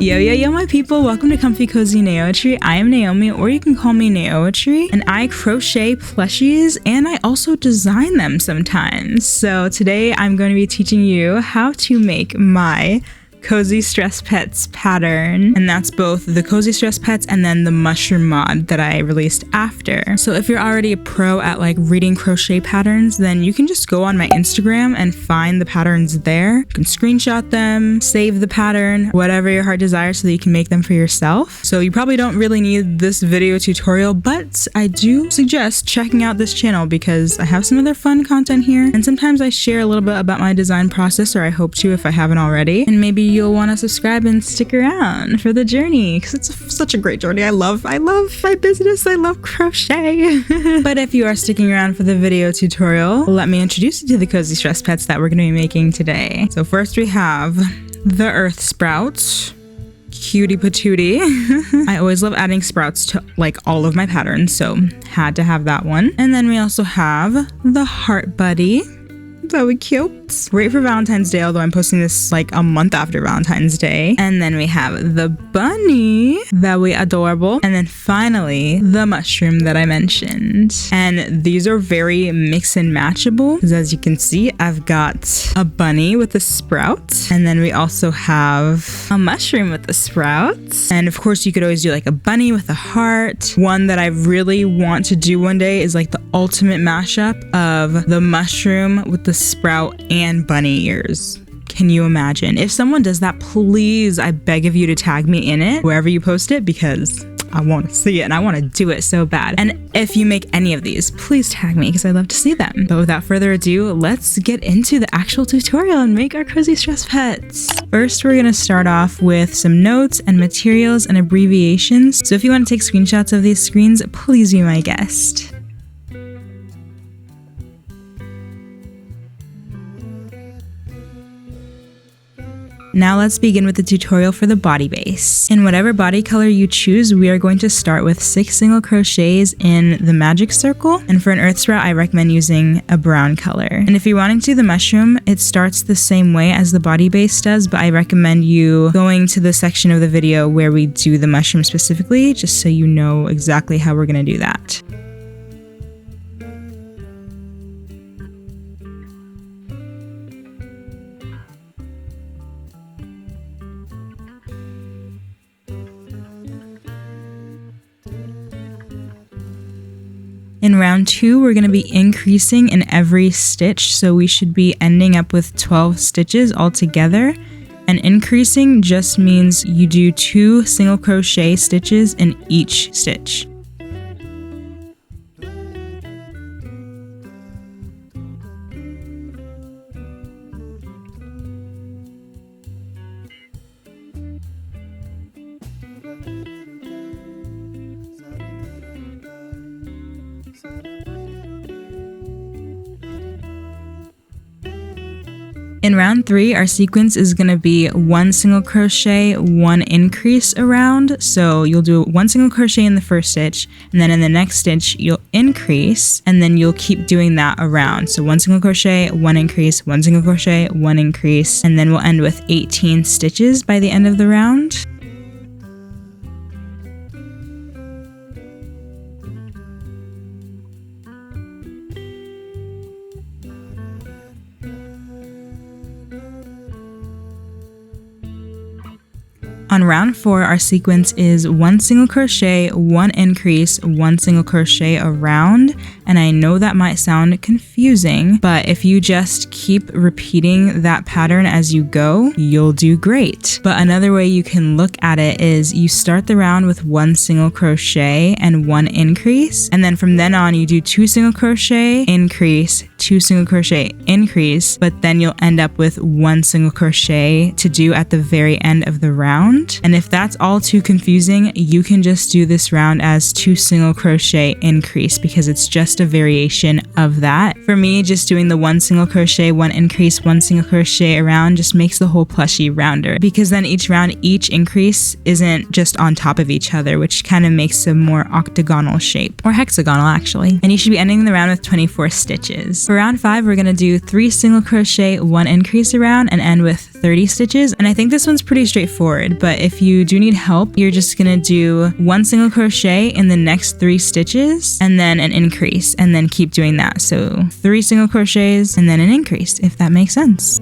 Yo my people, welcome to comfycozynaoetry. I am Naomi, or you can call me Naoetry, and I crochet plushies and I also design them sometimes. So today I'm going to be teaching you how to make my Cozy Stress Pets pattern, and that's both the Cozy Stress Pets and then the mushroom mod that I released after. So if you're already a pro at like reading crochet patterns, then you can just go on my Instagram and find the patterns there. You can screenshot them, save the pattern, whatever your heart desires, so that you can make them for yourself. So you probably don't really need this video tutorial, but I do suggest checking out this channel because I have some other fun content here, and sometimes I share a little bit about my design process, or I hope to if I haven't already, and maybe you'll want to subscribe and stick around for the journey because it's such a great journey. I love my business. I love crochet. But if you are sticking around for the video tutorial, let me introduce you to the Cozy Stress Pets that we're going to be making today. So first we have the Earth Sprout. Cutie patootie. I always love adding sprouts to like all of my patterns, so had to have that one. And then we also have the Heart Buddy. So cute. Great for Valentine's Day, although I'm posting this like a month after Valentine's Day. And then we have the bunny, very adorable. And then finally, the mushroom that I mentioned. And these are very mix and matchable because as you can see, I've got a bunny with a sprout. And then we also have a mushroom with a sprout. And of course, you could always do like a bunny with a heart. One that I really want to do one day is like the ultimate mashup of the mushroom with the sprout and bunny ears. Can you imagine? If someone does that, please, I beg of you to tag me in it wherever you post it because I want to see it and I want to do it so bad. And if you make any of these, please tag me because I love to see them. But without further ado, let's get into the actual tutorial and make our Cozy Stress Pets. First, we're going to start off with some notes and materials and abbreviations. So if you want to take screenshots of these screens, please be my guest. Now let's begin with the tutorial for the body base. In whatever body color you choose, we are going to start with 6 single crochets in the magic circle. And for an earth sprout, I recommend using a brown color. And if you're wanting to do the mushroom, it starts the same way as the body base does, but I recommend you going to the section of the video where we do the mushroom specifically, just so you know exactly how we're going to do that. In round 2, we're going to be increasing in every stitch, so we should be ending up with 12 stitches altogether. And increasing just means you do 2 single crochet stitches in each stitch. In round 3, our sequence is going to be 1 single crochet, 1 increase around. So you'll do 1 single crochet in the first stitch, and then in the next stitch, you'll increase, and then you'll keep doing that around. So 1 single crochet, 1 increase, 1 single crochet, 1 increase, and then we'll end with 18 stitches by the end of the round. On round 4, our sequence is 1 single crochet, 1 increase, 1 single crochet around, and I know that might sound confusing, but if you just keep repeating that pattern as you go, you'll do great. But another way you can look at it is you start the round with 1 single crochet and 1 increase, and then from then on you do 2 single crochet, increase, 2 single crochet, increase, but then you'll end up with 1 single crochet to do at the very end of the round. And if that's all too confusing, you can just do this round as 2 single crochet increase because it's just a variation of that. For me, just doing the 1 single crochet, 1 increase, 1 single crochet around just makes the whole plushie rounder because then each round, each increase isn't just on top of each other, which kind of makes a more octagonal shape, or hexagonal actually. And you should be ending the round with 24 stitches. For round 5, we're going to do 3 single crochet, 1 increase around and end with 30 stitches. And I think this one's pretty straightforward, but if you do need help, you're just gonna do 1 single crochet in the next 3 stitches and then an increase, and then keep doing that. So 3 single crochets and then an increase, if that makes sense.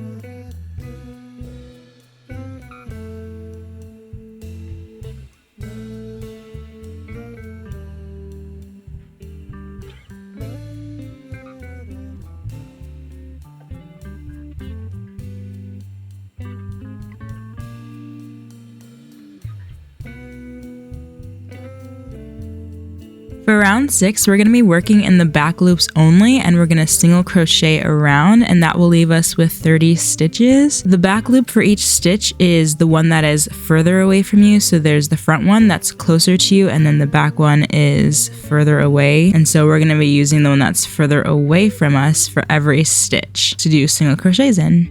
For round 6, we're going to be working in the back loops only, and we're going to single crochet around, and that will leave us with 30 stitches. The back loop for each stitch is the one that is further away from you. So there's the front one that's closer to you, and then the back one is further away. And so we're going to be using the one that's further away from us for every stitch to do single crochets in.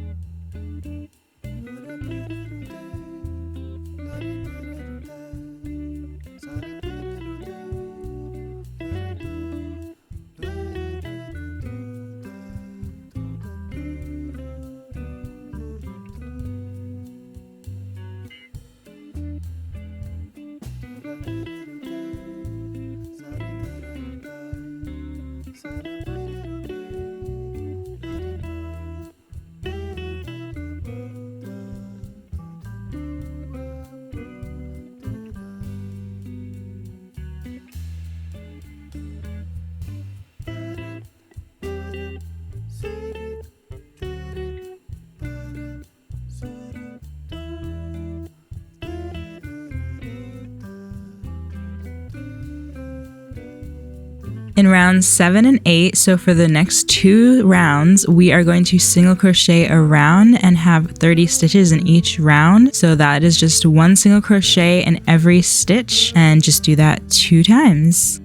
In rounds 7 and 8, so for the next 2 rounds, we are going to single crochet around and have 30 stitches in each round. So that is just 1 single crochet in every stitch, and just do that 2 times.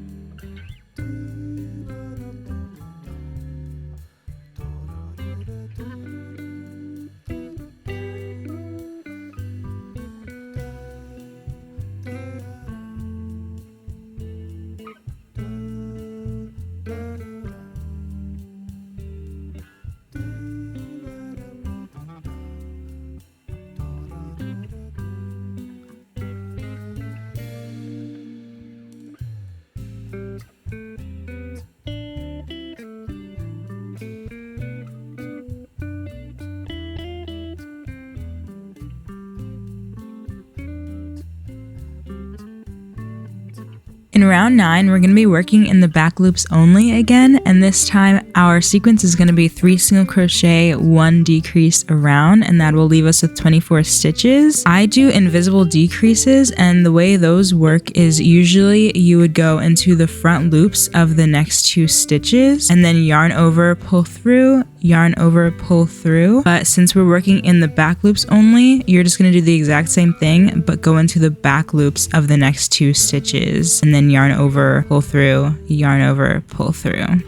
In round 9, we're going to be working in the back loops only again, and this time our sequence is going to be 3 single crochet, 1 decrease around, and that will leave us with 24 stitches. I do invisible decreases, and the way those work is usually you would go into the front loops of the next 2 stitches and then yarn over, pull through, yarn over, pull through. But since we're working in the back loops only, you're just going to do the exact same thing but go into the back loops of the next 2 stitches and then yarn over, pull through, yarn over, pull through.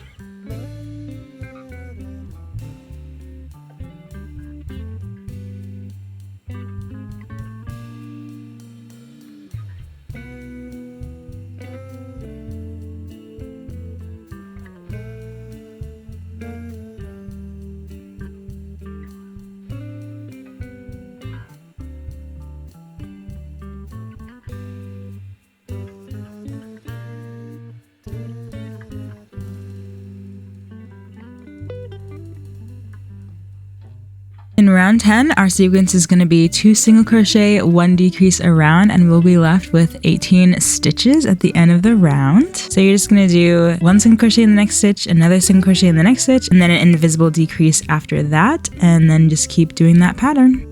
In round 10, our sequence is going to be 2 single crochet, 1 decrease around, and we'll be left with 18 stitches at the end of the round. So you're just going to do 1 single crochet in the next stitch, another single crochet in the next stitch, and then an invisible decrease after that, and then just keep doing that pattern.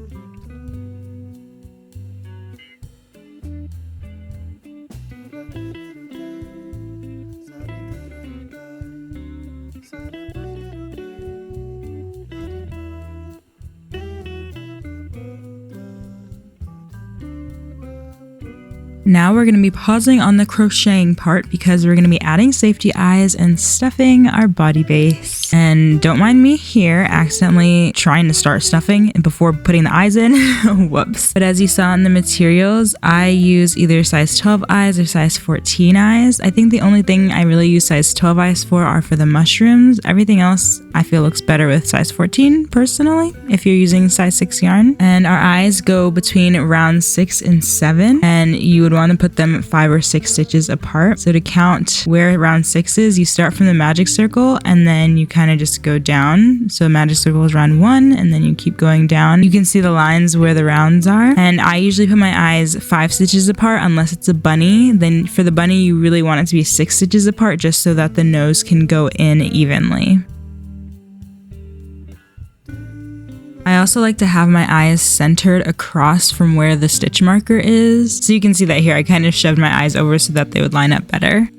Now we're going to be pausing on the crocheting part because we're going to be adding safety eyes and stuffing our body base. And don't mind me here accidentally trying to start stuffing before putting the eyes in. Whoops. But as you saw in the materials, I use either size 12 eyes or size 14 eyes. I think the only thing I really use size 12 eyes for are for the mushrooms. Everything else I feel looks better with size 14 personally, if you're using size 6 yarn. And our eyes go between round 6 and 7, and you would want to put them 5 or 6 stitches apart. So to count where round 6 is, you start from the magic circle and then you kind of just go down. So magic circle is round 1 and then you keep going down. You can see the lines where the rounds are, and I usually put my eyes 5 stitches apart unless it's a bunny. Then for the bunny you really want it to be 6 stitches apart just so that the nose can go in evenly. I also like to have my eyes centered across from where the stitch marker is. So you can see that here I kind of shoved my eyes over so that they would line up better.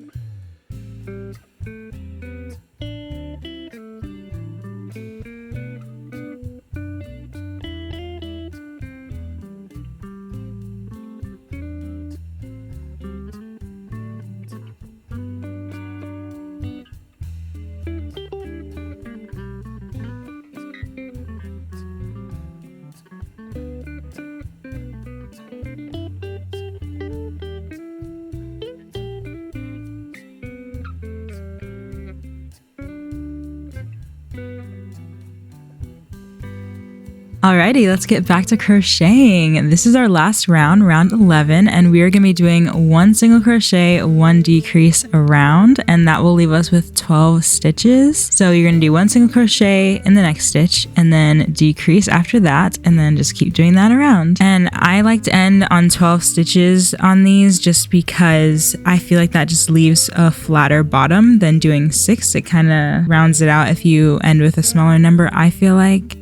Alrighty, let's get back to crocheting. This is our last round, round 11, and we are going to be doing 1 single crochet, 1 decrease around, and that will leave us with 12 stitches. So you're going to do 1 single crochet in the next stitch, and then decrease after that, and then just keep doing that around. And I like to end on 12 stitches on these just because I feel like that just leaves a flatter bottom than doing 6. It kind of rounds it out if you end with a smaller number, I feel like.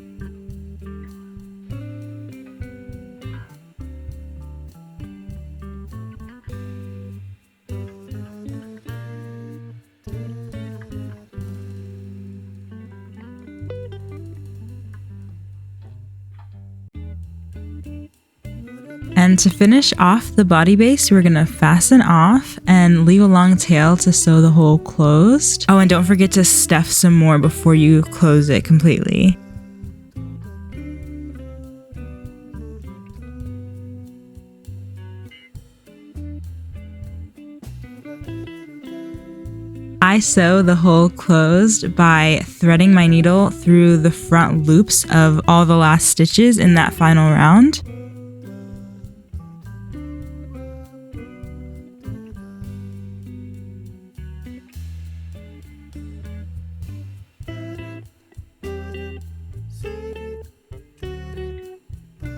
And to finish off the body base, we're going to fasten off and leave a long tail to sew the hole closed. Oh, and don't forget to stuff some more before you close it completely. I sew the hole closed by threading my needle through the front loops of all the last stitches in that final round.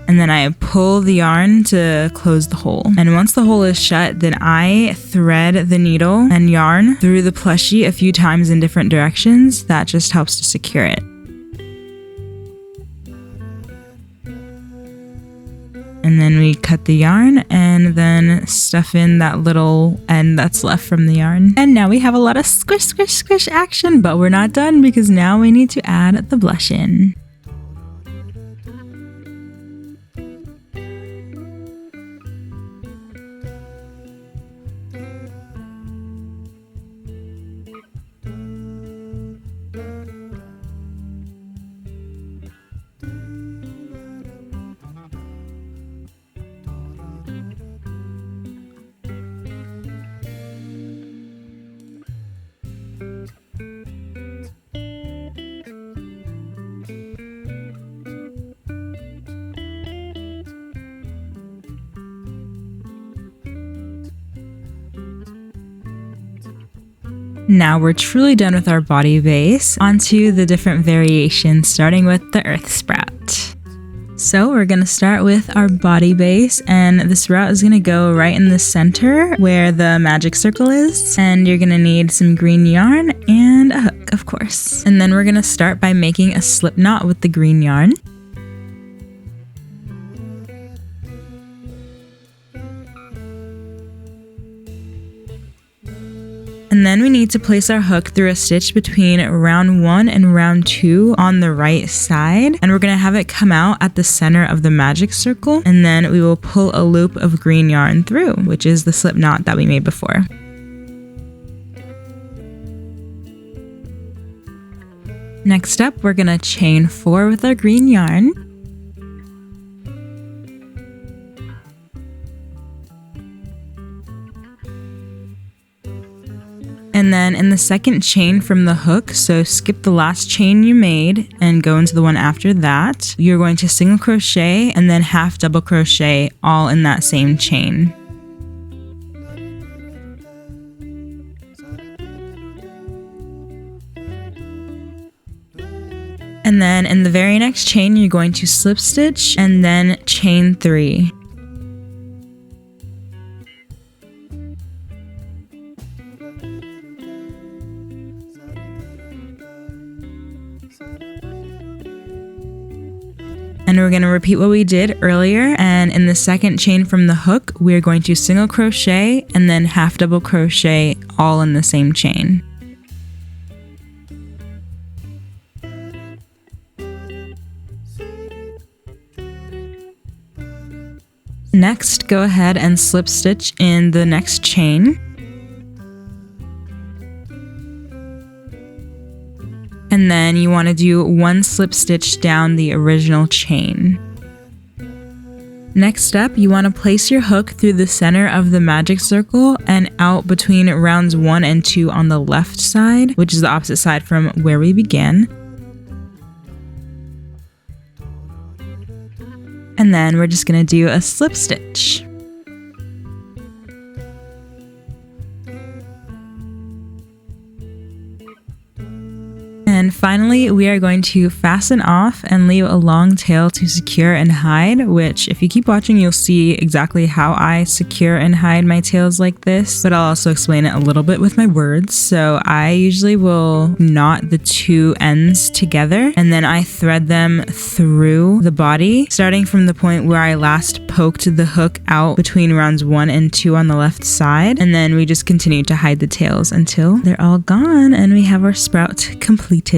And then I pull the yarn to close the hole. And once the hole is shut, then I thread the needle and yarn through the plushie a few times in different directions. That just helps to secure it. And then we cut the yarn and then stuff in that little end that's left from the yarn. And now we have a lot of squish, squish, squish action, but we're not done because now we need to add the blush in. Now we're truly done with our body base. Onto the different variations, starting with the earth sprout. So we're going to start with our body base, and the sprout is going to go right in the center where the magic circle is. And you're going to need some green yarn and a hook, of course. And then we're going to start by making a slip knot with the green yarn. And then we need to place our hook through a stitch between round 1 and round 2 on the right side, and we're going to have it come out at the center of the magic circle, and then we will pull a loop of green yarn through, which is the slip knot that we made before. Next up, we're going to chain 4 with our green yarn. And then in the second chain from the hook, so skip the last chain you made and go into the one after that, you're going to single crochet and then half double crochet all in that same chain. And then in the very next chain, you're going to slip stitch and then chain 3. And we're going to repeat what we did earlier, and in the second chain from the hook, we're going to single crochet and then half double crochet all in the same chain. Next, go ahead and slip stitch in the next chain. And then you want to do 1 slip stitch down the original chain. Next up, you want to place your hook through the center of the magic circle and out between rounds 1 and 2 on the left side, which is the opposite side from where we began. And then we're just going to do a slip stitch. And finally, we are going to fasten off and leave a long tail to secure and hide, which if you keep watching, you'll see exactly how I secure and hide my tails like this, but I'll also explain it a little bit with my words. So I usually will knot the 2 ends together and then I thread them through the body, starting from the point where I last poked the hook out between rounds 1 and 2 on the left side. And then we just continue to hide the tails until they're all gone and we have our sprout completed.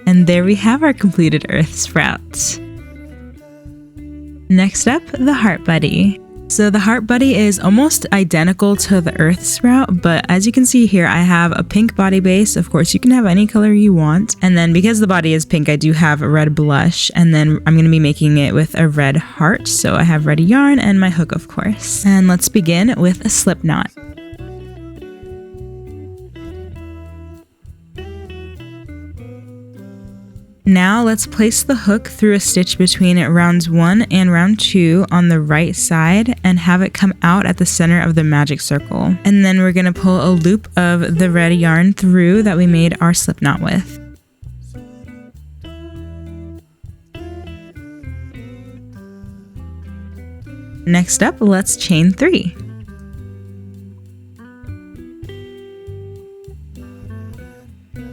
And there we have our completed earth sprout. Next up, the heart buddy. So the heart buddy is almost identical to the earth sprout, but as you can see here, I have a pink body base. Of course, you can have any color you want. And then because the body is pink, I do have a red blush. And then I'm going to be making it with a red heart. So I have red yarn and my hook, of course. And let's begin with a slip knot. Now let's place the hook through a stitch between rounds 1 and round 2 on the right side and have it come out at the center of the magic circle. And then we're going to pull a loop of the red yarn through that we made our slip knot with. Next up, let's chain 3.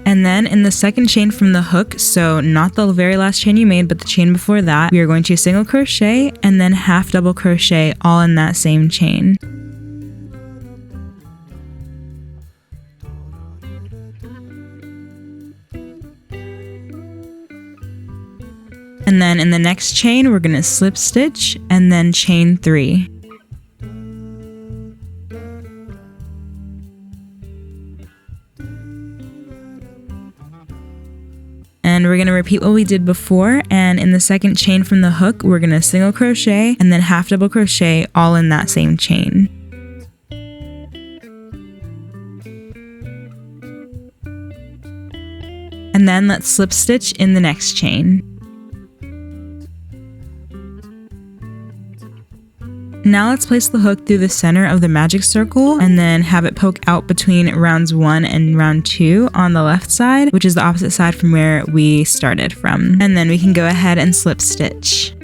And then in the second chain from the hook, so not the very last chain you made, but the chain before that, we are going to single crochet and then half double crochet all in that same chain. And then in the next chain, we're going to slip stitch and then chain 3. And we're going to repeat what we did before, and in the second chain from the hook, we're going to single crochet and then half double crochet all in that same chain. And then let's slip stitch in the next chain. Now let's place the hook through the center of the magic circle and then have it poke out between rounds 1 and round 2 on the left side, which is the opposite side from where we started from. And then we can go ahead and slip stitch.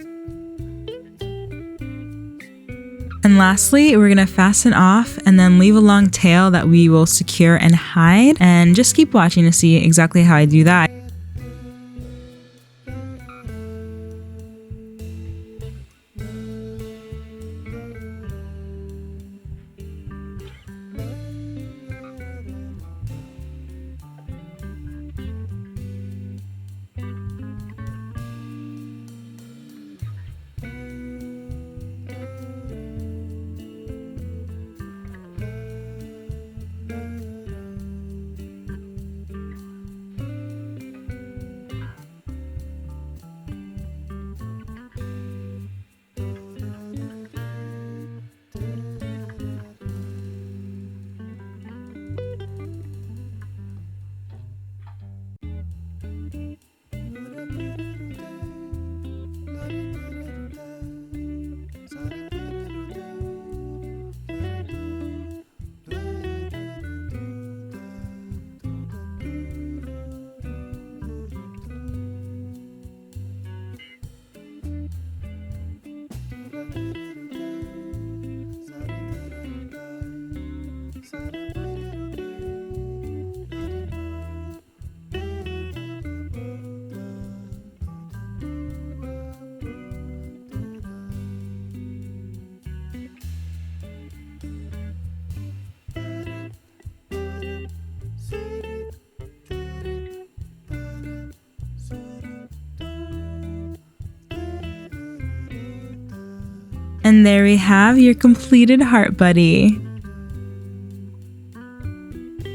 And lastly, we're going to fasten off and then leave a long tail that we will secure and hide, and just keep watching to see exactly how I do that. And there we have your completed heart buddy.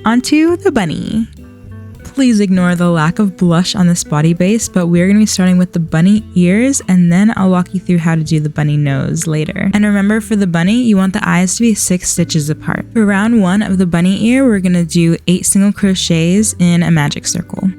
Onto the bunny. Please ignore the lack of blush on this body base, but we're going to be starting with the bunny ears, and then I'll walk you through how to do the bunny nose later. And remember, for the bunny, you want the eyes to be 6 stitches apart. For round 1 of the bunny ear, we're going to do 8 single crochets in a magic circle.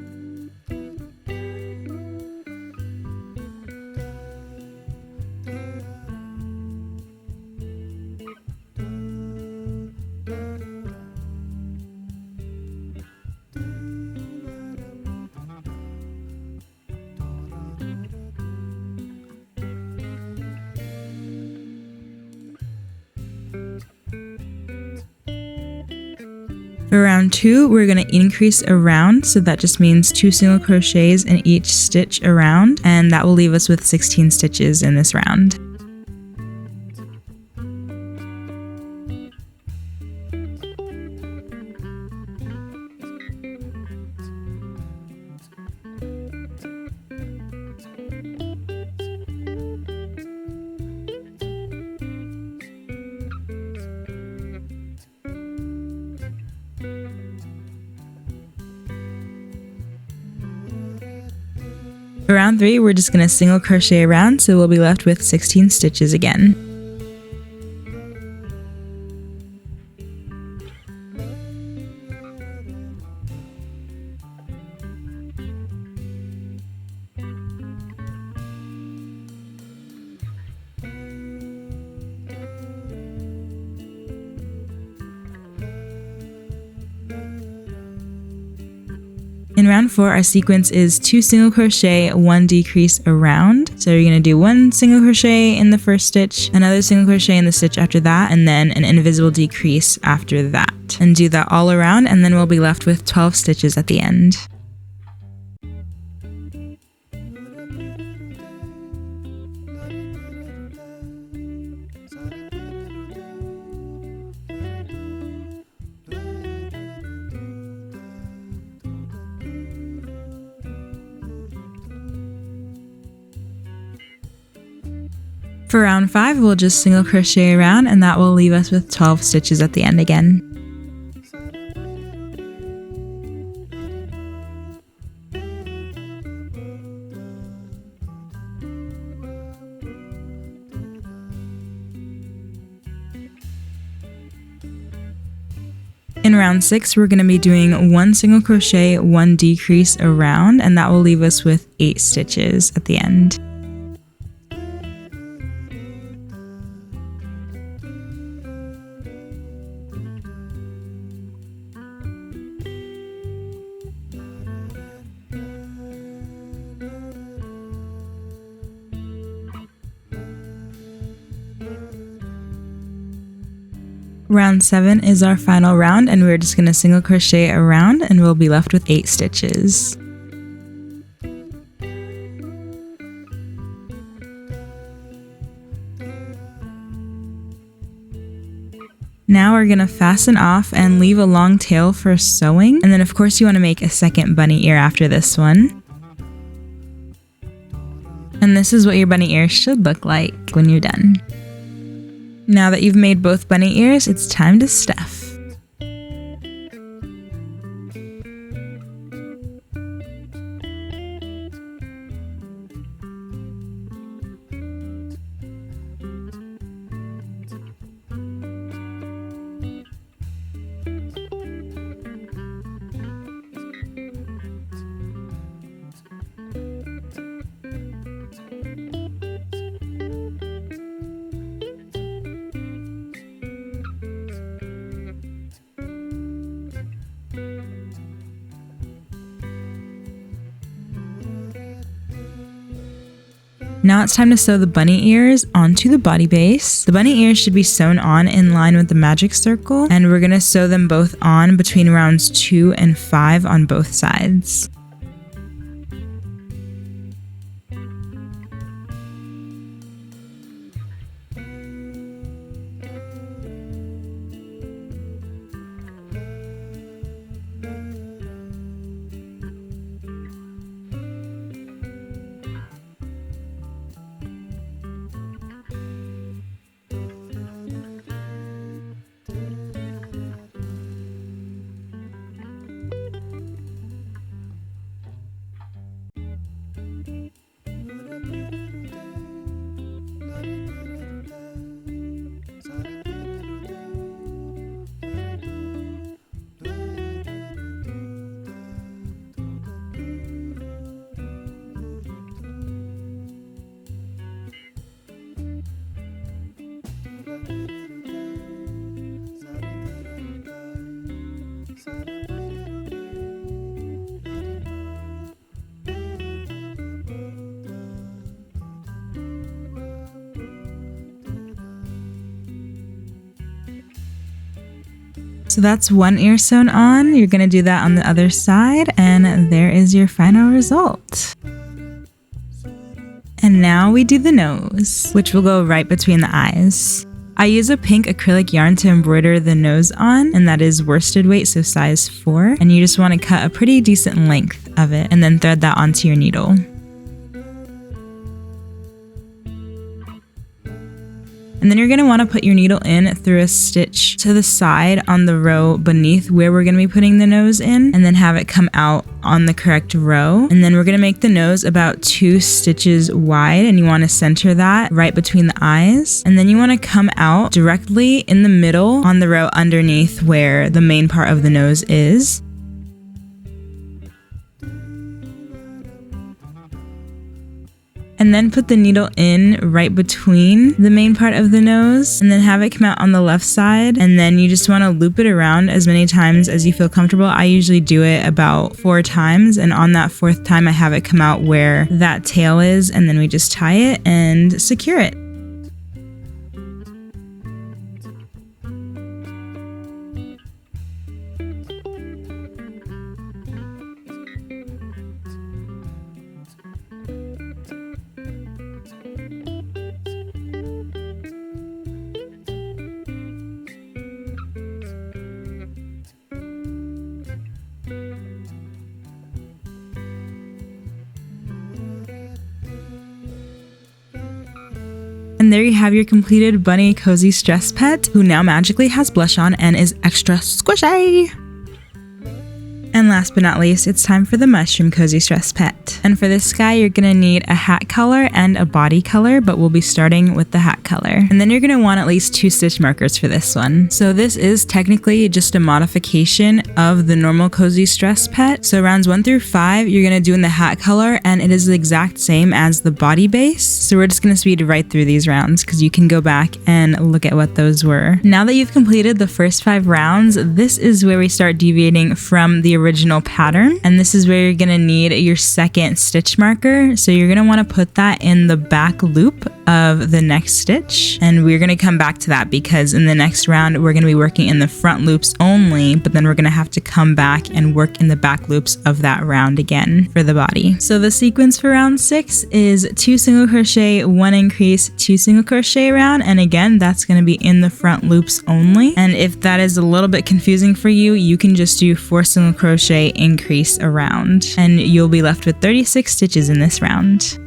For round 2, we're going to increase around, so that just means 2 single crochets in each stitch around, and that will leave us with 16 stitches in this round. For round 3, we're just going to single crochet around, so we'll be left with 16 stitches again. In round 4, our sequence is 2 single crochet, 1 decrease around. So you're going to do 1 single crochet in the first stitch, another single crochet in the stitch after that, and then an invisible decrease after that. And do that all around, and then we'll be left with 12 stitches at the end. For round 5, we'll just single crochet around, and that will leave us with 12 stitches at the end again. In round 6, we're going to be doing 1 single crochet, 1 decrease around, and that will leave us with 8 stitches at the end. Round 7 is our final round, and we're just going to single crochet around, and we'll be left with 8 stitches. Now we're going to fasten off and leave a long tail for sewing, and then of course you want to make a second bunny ear after this one. And this is what your bunny ear should look like when you're done. Now that you've made both bunny ears, it's time to stuff. Now it's time to sew the bunny ears onto the body base. The bunny ears should be sewn on in line with the magic circle, and we're going to sew them both on between rounds 2 and 5 on both sides. So that's one ear sewn on. You're going to do that on the other side, and there is your final result. And now we do the nose, which will go right between the eyes. I use a pink acrylic yarn to embroider the nose on, and that is worsted weight, so size 4. And you just want to cut a pretty decent length of it and then thread that onto your needle. And then you're going to want to put your needle in through a stitch to the side on the row beneath where we're going to be putting the nose in, and then have it come out on the correct row. And then we're going to make the nose about 2 stitches wide, and you want to center that right between the eyes. And then you want to come out directly in the middle on the row underneath where the main part of the nose is. And then put the needle in right between the main part of the nose, and then have it come out on the left side. And then you just want to loop it around as many times as you feel comfortable. I usually do it about 4 times, and on that 4th time I have it come out where that tail is, and then we just tie it and secure it. And there you have your completed bunny cozy stress pet, who now magically has blush on and is extra squishy. And last but not least, it's time for the mushroom cozy stress pet. And for this guy, you're gonna need a hat color and a body color, but we'll be starting with the hat color. And then you're gonna want at least 2 stitch markers for this one. So this is technically just a modification of the normal cozy stress pet. So rounds 1 through 5, you're gonna do in the hat color, and it is the exact same as the body base. So we're just gonna speed right through these rounds because you can go back and look at what those were. Now that you've completed the first 5 rounds, this is where we start deviating from the original pattern, and this is where you're gonna need your second stitch marker. So you're gonna want to put that in the back loop of the next stitch, and we're gonna come back to that because in the next round we're gonna be working in the front loops only, but then we're gonna have to come back and work in the back loops of that round again for the body. So the sequence for round 6 is 2 single crochet, 1 increase, 2 single crochet around, and again that's going to be in the front loops only. And if that is a little bit confusing for you, you can just do 4 single crochet, increase around, and you'll be left with 36 stitches in this round.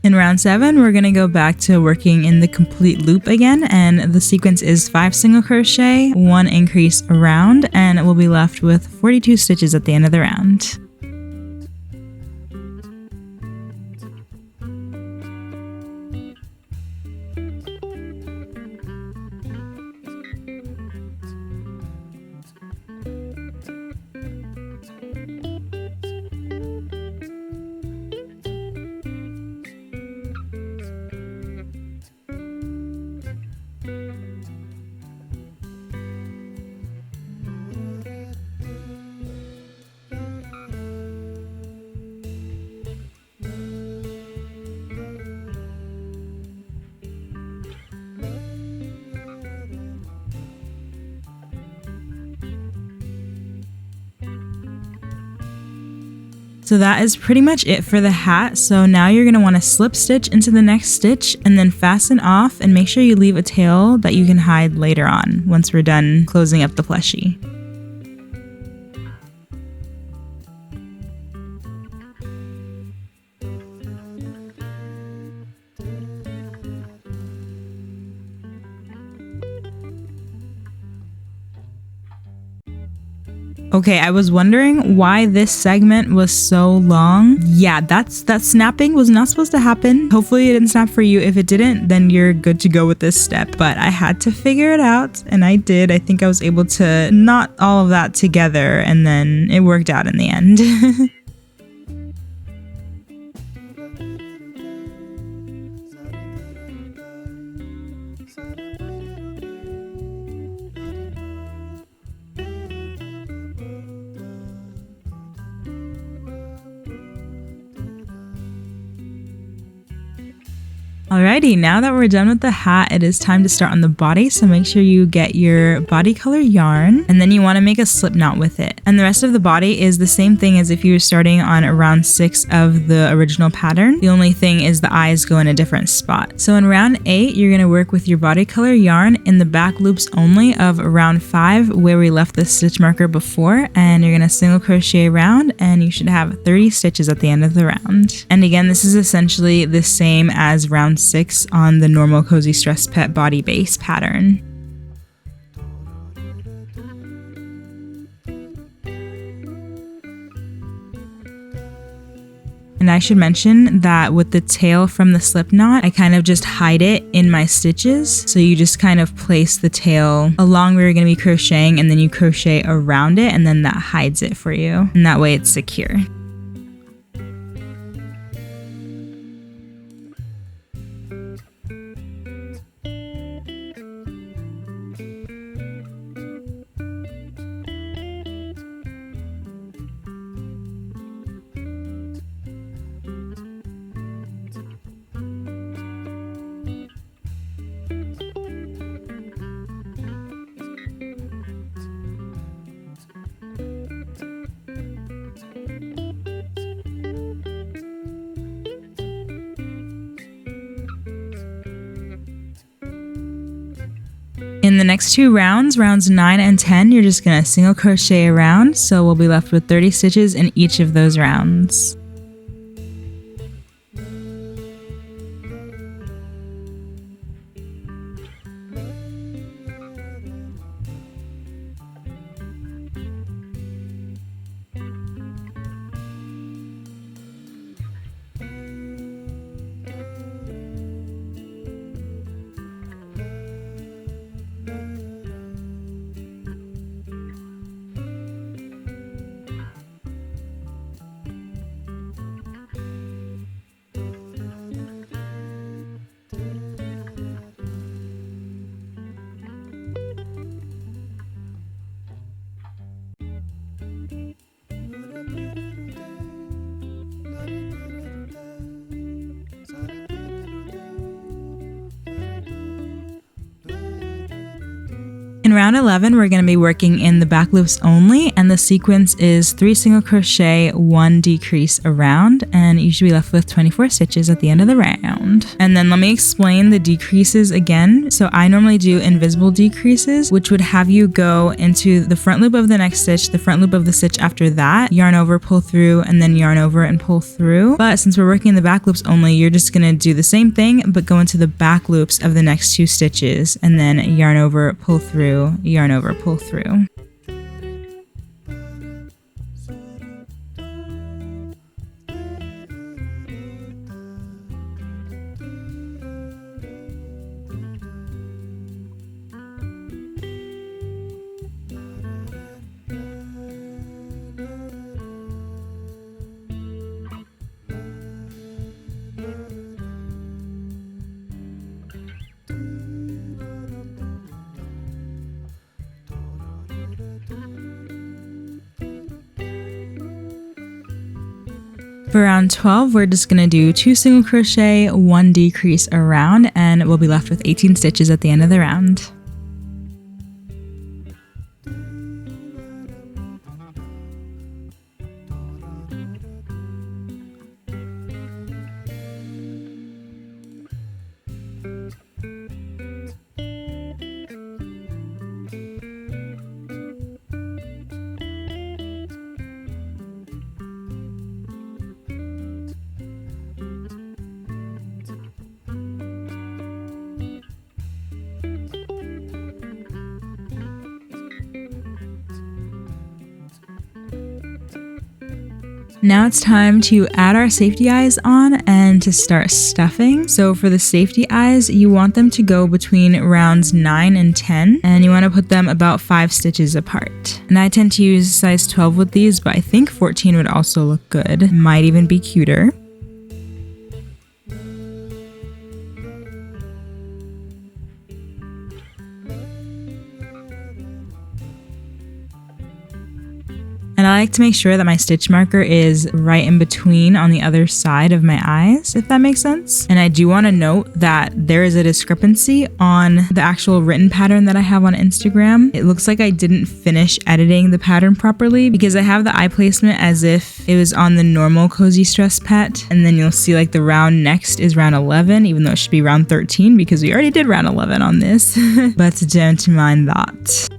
In round 7, we're going to go back to working in the complete loop again, and the sequence is 5 single crochet, 1 increase around, and we'll be left with 42 stitches at the end of the round. So that is pretty much it for the hat. So now you're going to want to slip stitch into the next stitch and then fasten off, and make sure you leave a tail that you can hide later on once we're done closing up the plushie. Okay, I was wondering why this segment was so long. Yeah, that snapping was not supposed to happen. Hopefully it didn't snap for you. If it didn't, then you're good to go with this step. But I had to figure it out, and I did. I think I was able to knot all of that together, and then it worked out in the end. Alrighty, now that we're done with the hat, it is time to start on the body, so make sure you get your body color yarn, and then you want to make a slip knot with it. And the rest of the body is the same thing as if you were starting on round 6 of the original pattern. The only thing is the eyes go in a different spot. So in round 8, you're going to work with your body color yarn in the back loops only of round 5, where we left the stitch marker before, and you're going to single crochet around, and you should have 30 stitches at the end of the round. And again, this is essentially the same as round 6 on the normal Cozy Stress Pet body base pattern. I should mention that with the tail from the slip knot, I kind of just hide it in my stitches. So you just kind of place the tail along where you're going to be crocheting, and then you crochet around it, and then that hides it for you. And that way it's secure. In the next two rounds, rounds 9 and 10, you're just going to single crochet around, so we'll be left with 30 stitches in each of those rounds. In round 11, we're going to be working in the back loops only, and the sequence is 3 single crochet, 1 decrease around, and you should be left with 24 stitches at the end of the round. And then let me explain the decreases again. So I normally do invisible decreases, which would have you go into the front loop of the next stitch, the front loop of the stitch after that, yarn over, pull through, and then yarn over and pull through. But since we're working in the back loops only, you're just going to do the same thing, but go into the back loops of the next 2 stitches, and then yarn over, pull through, yarn over, pull through. For round 12, we're just going to do 2 single crochet, 1 decrease around, and we'll be left with 18 stitches at the end of the round. Now it's time to add our safety eyes on and to start stuffing. So for the safety eyes, you want them to go between rounds 9 and 10, and you want to put them about 5 stitches apart. And I tend to use size 12 with these, but I think 14 would also look good. Might even be cuter. And I like to make sure that my stitch marker is right in between on the other side of my eyes, if that makes sense. And I do want to note that there is a discrepancy on the actual written pattern that I have on Instagram. It looks like I didn't finish editing the pattern properly because I have the eye placement as if it was on the normal Cozy Stress pet. And then you'll see like the round next is round 11, even though it should be round 13 because we already did round 11 on this. But don't mind that.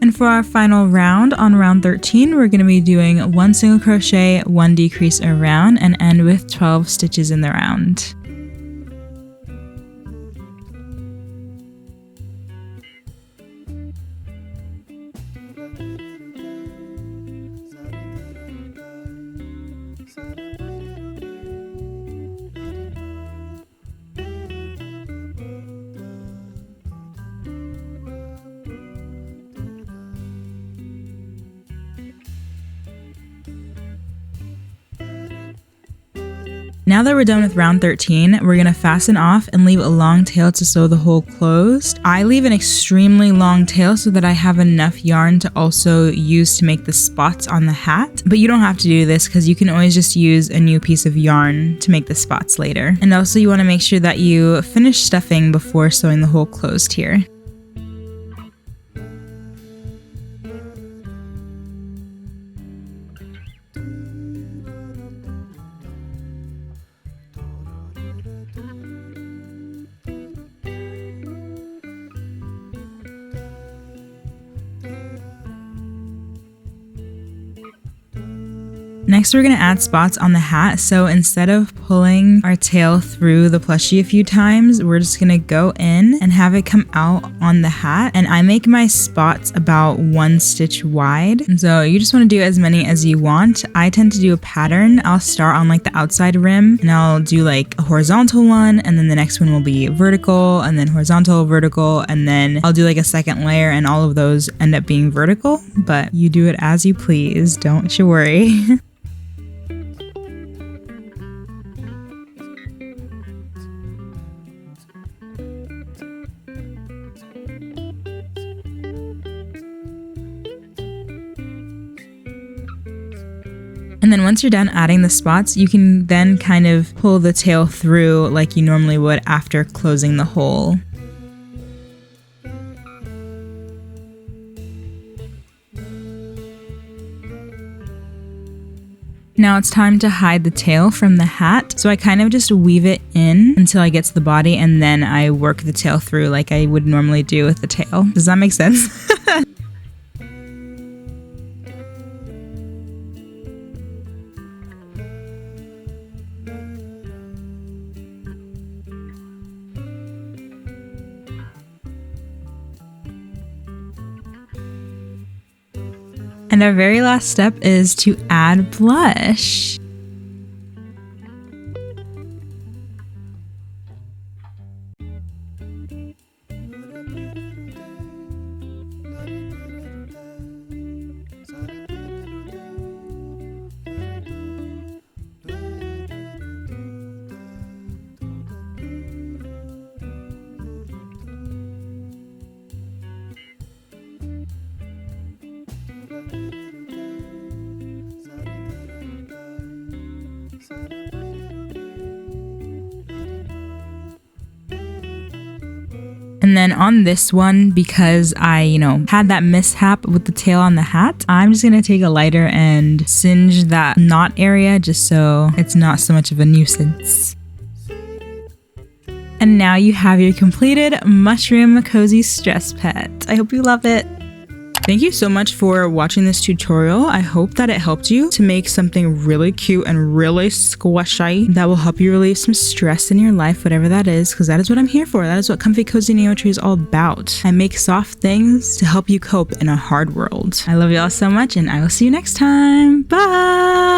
And for our final round, on round 13, we're going to be doing 1 single crochet, 1 decrease around, and end with 12 stitches in the round. Now that we're done with round 13, we're gonna fasten off and leave a long tail to sew the hole closed. I leave an extremely long tail so that I have enough yarn to also use to make the spots on the hat. But you don't have to do this because you can always just use a new piece of yarn to make the spots later. And also you wanna make sure that you finish stuffing before sewing the hole closed here. Next, we're going to add spots on the hat. So instead of pulling our tail through the plushie a few times, we're just going to go in and have it come out on the hat. And I make my spots about 1 stitch wide. And so you just want to do as many as you want. I tend to do a pattern. I'll start on like the outside rim and I'll do like a horizontal one, and then the next one will be vertical, and then horizontal, vertical, and then I'll do like a second layer, and all of those end up being vertical. But you do it as you please, don't you worry. And then once you're done adding the spots, you can then kind of pull the tail through like you normally would after closing the hole. Now it's time to hide the tail from the hat. So I kind of just weave it in until I get to the body, and then I work the tail through like I would normally do with the tail. Does that make sense? And our very last step is to add blush. And then on this one, because I, had that mishap with the tail on the hat, I'm just gonna take a lighter and singe that knot area just so it's not so much of a nuisance. And now you have your completed mushroom cozy stress pet. I hope you love it. Thank you so much for watching this tutorial. I hope that it helped you to make something really cute and really squishy that will help you relieve some stress in your life, whatever that is, because that is what I'm here for. That is what Comfy Cozy Naoetry is all about. I make soft things to help you cope in a hard world. I love you all so much, and I will see you next time. Bye!